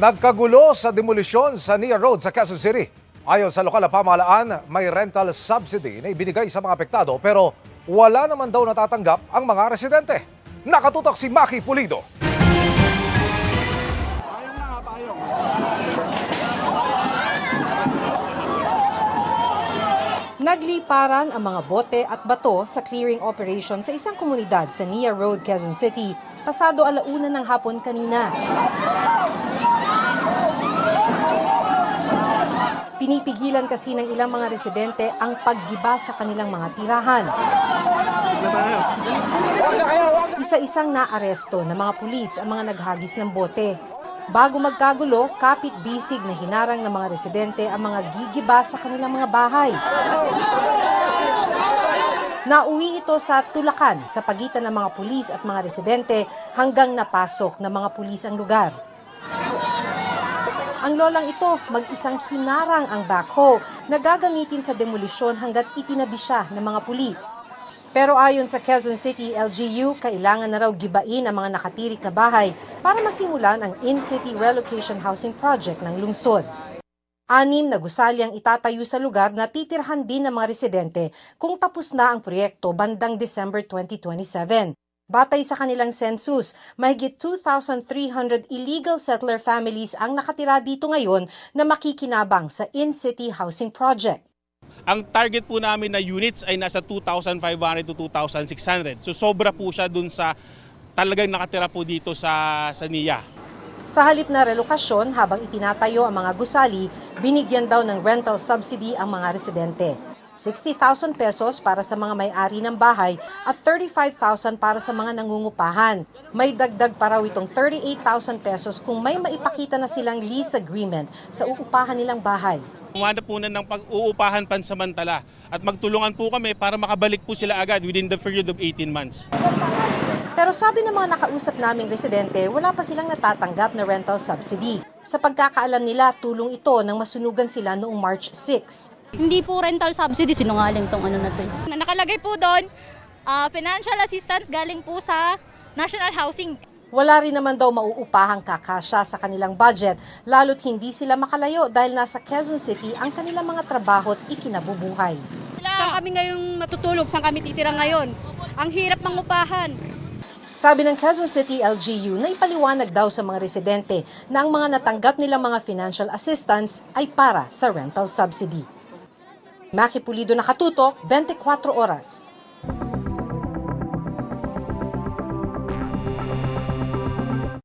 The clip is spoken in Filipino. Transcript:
Nagkagulo sa demolisyon sa Nia Road sa Quezon City. Ayon sa lokal na pamahalaan, may rental subsidy na ibinigay sa mga apektado pero wala naman daw natatanggap ang mga residente. Nakatutok si Maki Pulido. Nagliparan ang mga bote at bato sa clearing operation sa isang komunidad sa Nia Road, Quezon City, pasado 1:00 ng hapon kanina. Pinipigilan kasi ng ilang mga residente ang paggiba sa kanilang mga tirahan. Isa-isang naaresto ng mga pulis ang mga naghagis ng bote. Bago magkagulo, kapit-bisig na hinarang ng mga residente ang mga gigiba sa kanilang mga bahay. Nauwi ito sa tulakan sa pagitan ng mga pulis at mga residente hanggang napasok ng mga pulis ang lugar. Ang lolang ito, mag-isang hinarang ang backhoe na gagamitin sa demolisyon hanggat itinabi siya ng mga pulis. Pero ayon sa Quezon City LGU, kailangan na raw gibain ang mga nakatirik na bahay para masimulan ang in-city relocation housing project ng lungsod. 6 na gusali ang itatayo sa lugar na titirhan din ng mga residente kung tapos na ang proyekto bandang December 2027. Batay sa kanilang census, mahigit 2,300 illegal settler families ang nakatira dito ngayon na makikinabang sa in-city housing project. Ang target po namin na units ay nasa 2,500 to 2,600. So sobra po siya dun sa talagang nakatira po dito sa NIA. Sa halip na relokasyon, habang itinatayo ang mga gusali, binigyan daw ng rental subsidy ang mga residente. 60,000 pesos para sa mga may-ari ng bahay at 35,000 para sa mga nangungupahan. May dagdag pa raw itong 38,000 pesos kung may maipakita na silang lease agreement sa uupahan nilang bahay. Umanap po na ng pag-uupahan pansamantala at magtulungan po kami para makabalik po sila agad within the period of 18 months. Pero sabi ng mga nakausap naming residente, wala pa silang natatanggap na rental subsidy. Sa pagkakaalam nila, tulong ito nang masunugan sila noong March 6. Hindi po rental subsidy, sinungaling tong ano na to. Nakalagay po doon, financial assistance galing po sa National Housing. Wala rin naman daw mauupahang kakasya sa kanilang budget, lalo't hindi sila makalayo dahil nasa Quezon City ang kanilang mga trabaho at ikinabubuhay. Saan kami ngayong matutulog? Saan kami titira ngayon? Ang hirap ng upahan. Sabi ng Quezon City LGU na ipaliwanag daw sa mga residente na ang mga natanggap nilang mga financial assistance ay para sa rental subsidy. Maki Pulido, Nakatutok, 24 Oras.